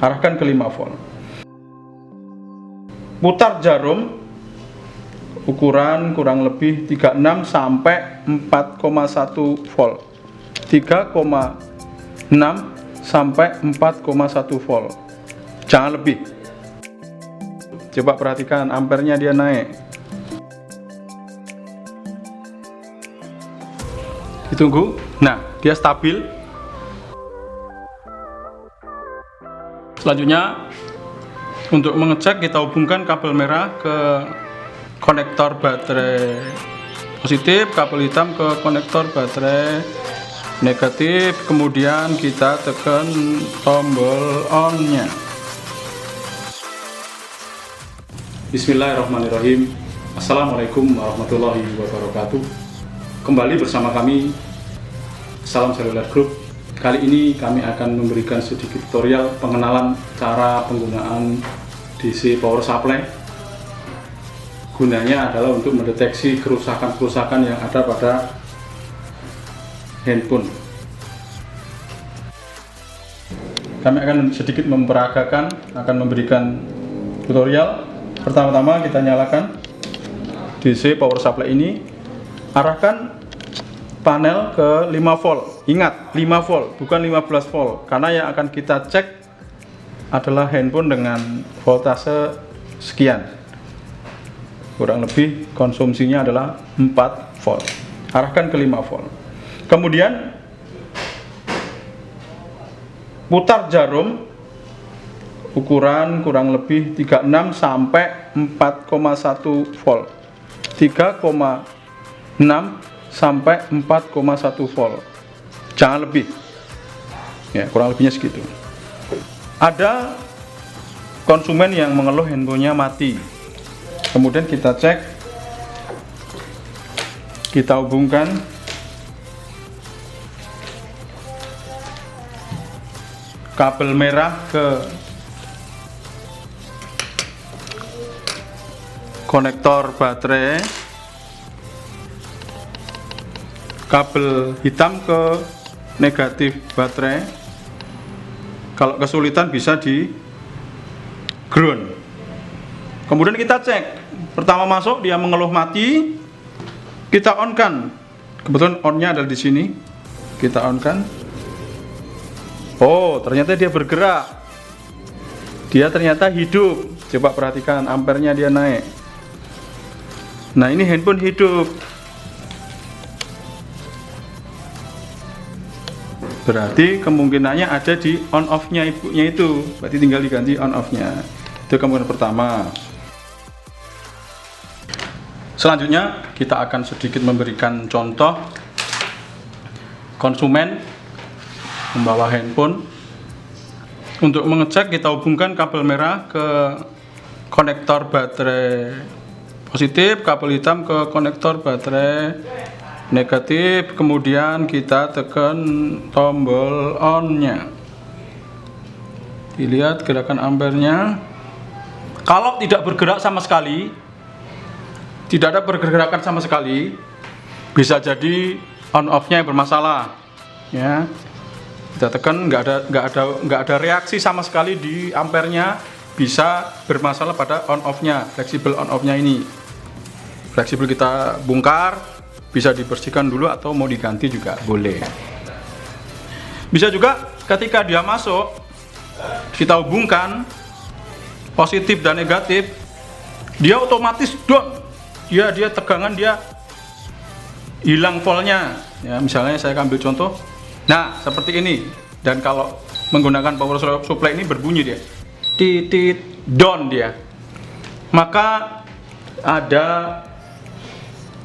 arahkan ke 5 volt. Putar jarum ukuran kurang lebih 36 sampai 4,1 volt. 3,6 sampai 4,1 volt. Jangan lebih. Coba perhatikan ampernya dia naik. Ditunggu. Nah, dia stabil. Selanjutnya, untuk mengecek kita hubungkan kabel merah ke konektor baterai positif, kabel hitam ke konektor baterai negatif, kemudian kita tekan tombol on-nya. Bismillahirrahmanirrahim. Assalamualaikum warahmatullahi wabarakatuh. Kembali bersama kami Salam Seluler Group. Kali ini kami akan memberikan sedikit tutorial pengenalan cara penggunaan DC power supply. Gunanya adalah untuk mendeteksi kerusakan-kerusakan yang ada pada handphone. Kami akan sedikit memperagakan, akan memberikan tutorial. Pertama-tama kita nyalakan DC power supply ini, arahkan panel ke 5 volt. Ingat, 5 volt, bukan 15 volt. Karena yang akan kita cek adalah handphone dengan voltase sekian. Kurang lebih konsumsinya adalah 4 volt. Arahkan ke 5 volt. Kemudian putar jarum ukuran kurang lebih 36 sampai 4,1 volt. 3,6 sampai 4,1 volt. Jangan lebih. Ya, kurang lebihnya segitu. Ada konsumen yang mengeluh handphonenya mati. Kemudian kita cek, kita hubungkan kabel merah ke konektor baterai, kabel hitam ke negatif baterai. Kalau kesulitan bisa di ground. Kemudian kita cek. Pertama masuk dia mengeluh mati, kita on kan. Kebetulan on-nya ada di sini. Kita on kan. Oh, ternyata dia bergerak. Dia ternyata hidup. Coba perhatikan ampernya dia naik. Nah, ini handphone hidup. Berarti kemungkinannya ada di on off-nya ibunya itu. Berarti tinggal diganti on off-nya. Itu kemungkinan pertama. Selanjutnya kita akan sedikit memberikan contoh konsumen membawa handphone. Untuk mengecek kita hubungkan kabel merah ke konektor baterai positif, kabel hitam ke konektor baterai negatif, kemudian kita tekan tombol on-nya. Dilihat gerakan ampernya. Kalau tidak bergerak sama sekali, tidak ada pergerakan sama sekali, bisa jadi on off-nya yang bermasalah. Ya, kita tekan, nggak ada reaksi sama sekali di ampernya, bisa bermasalah pada on off-nya, fleksibel on off-nya ini. Fleksibel kita bongkar, bisa dibersihkan dulu atau mau diganti juga boleh. Bisa juga ketika dia masuk, kita hubungkan positif dan negatif, dia otomatis down. Dia tegangan, dia hilang voltnya. Ya, misalnya saya ambil contoh. Nah, seperti ini. Dan kalau menggunakan power supply ini berbunyi dia. Titit down dia. Maka ada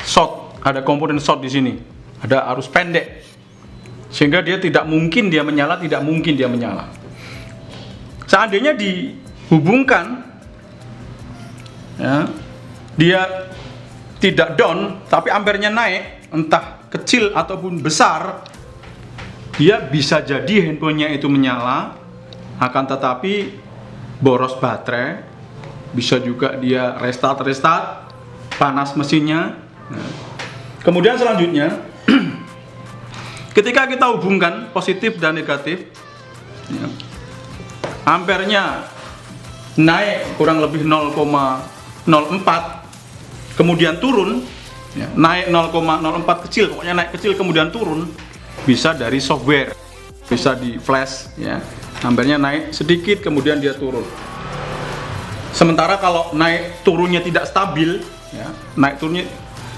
short, ada komponen short di sini. Ada arus pendek. Sehingga dia tidak mungkin dia menyala, tidak mungkin dia menyala. Seandainya dihubungkan, ya, dia tidak down, tapi ampernya naik, entah kecil ataupun besar, dia bisa jadi handphonenya itu menyala, akan tetapi boros baterai, bisa juga dia restart, panas mesinnya. Nah, kemudian selanjutnya, ketika kita hubungkan positif dan negatif, ya, ampernya naik kurang lebih 0,04, kemudian turun, ya, naik 0,04 kecil, pokoknya naik kecil kemudian turun, bisa dari software, bisa di flash, ya, ampernya naik sedikit kemudian dia turun. Sementara kalau naik turunnya tidak stabil, ya, naik turunnya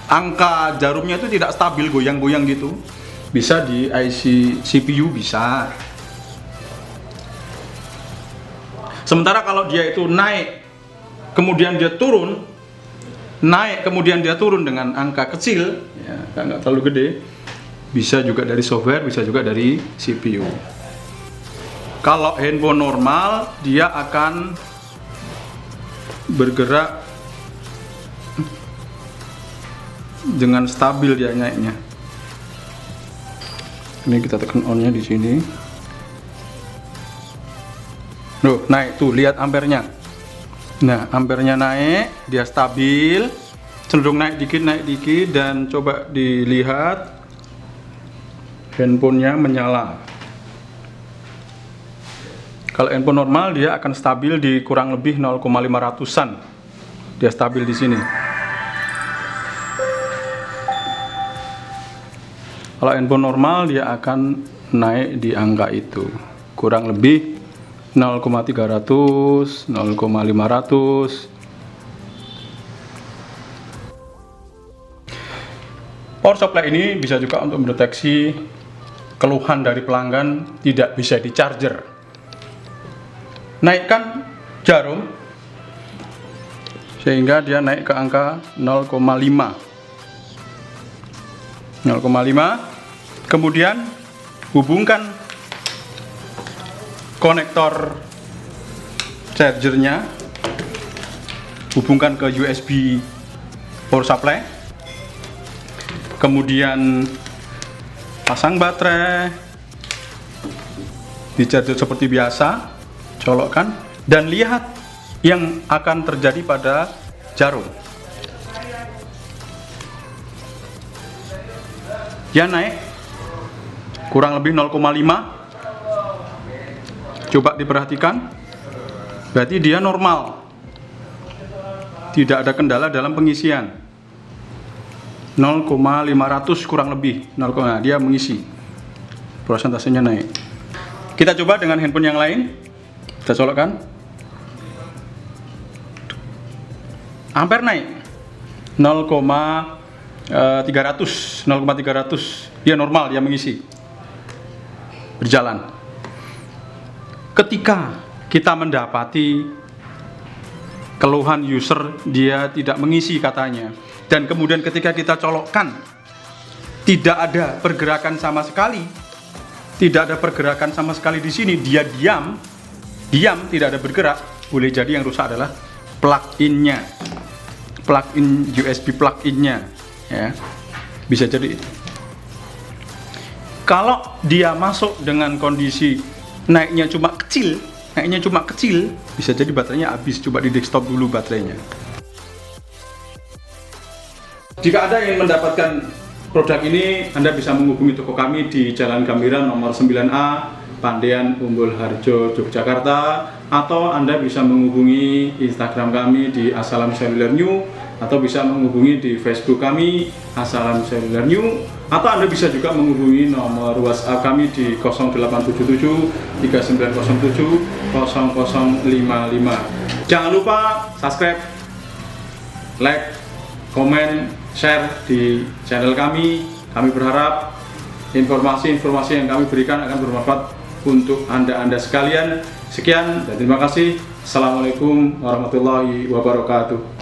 angka jarumnya itu tidak stabil, goyang-goyang gitu, bisa di IC CPU bisa. Sementara kalau dia itu naik, kemudian dia turun, naik kemudian dia turun dengan angka kecil, ya, nggak terlalu gede, bisa juga dari software, bisa juga dari CPU. Kalau handphone normal, dia akan bergerak dengan stabil dia naiknya. Ini kita tekan on-nya di sini. Loh, naik tuh, lihat ampernya. Nah, ampernya naik, dia stabil, cenderung naik dikit, dan coba dilihat handphonenya menyala. Kalau handphone normal dia akan stabil di kurang lebih 0,500-an. Dia stabil di sini. Kalau handphone normal dia akan naik di angka itu, kurang lebih 0,300, 0,500. Power supply ini bisa juga untuk mendeteksi keluhan dari pelanggan tidak bisa di charger. Naikkan jarum sehingga dia naik ke angka 0,5. Kemudian hubungkan konektor chargernya, hubungkan ke USB power supply, kemudian pasang baterai di charger seperti biasa, colokkan, dan lihat yang akan terjadi pada jarum. Dia naik kurang lebih 0,5. Coba diperhatikan, berarti dia normal, tidak ada kendala dalam pengisian. 0,500 kurang lebih, dia mengisi, prosentasenya naik. Kita coba dengan handphone yang lain, kita colokkan, ampere naik 0,300, dia normal, dia mengisi, berjalan. Ketika kita mendapati keluhan user dia tidak mengisi katanya, dan kemudian ketika kita colokkan tidak ada pergerakan sama sekali, di sini, dia diam, tidak ada bergerak, boleh jadi yang rusak adalah plug-in USB plug-innya, ya, bisa jadi itu. Kalau dia masuk dengan kondisi naiknya cuma kecil, bisa jadi baterainya habis. Coba di desktop dulu baterainya. Jika ada yang mendapatkan produk ini, Anda bisa menghubungi toko kami di Jalan Gambiran nomor 9A, Pandean, Umbul Harjo, Yogyakarta, atau Anda bisa menghubungi Instagram kami di Assalam Cellular New, atau bisa menghubungi di Facebook kami Assalam Cellular New, atau Anda bisa juga menghubungi nomor WhatsApp kami di 0877 3907 0055. Jangan lupa subscribe, like, komen, share di channel kami. Kami berharap informasi-informasi yang kami berikan akan bermanfaat untuk Anda sekalian. Sekian dan terima kasih. Assalamualaikum warahmatullahi wabarakatuh.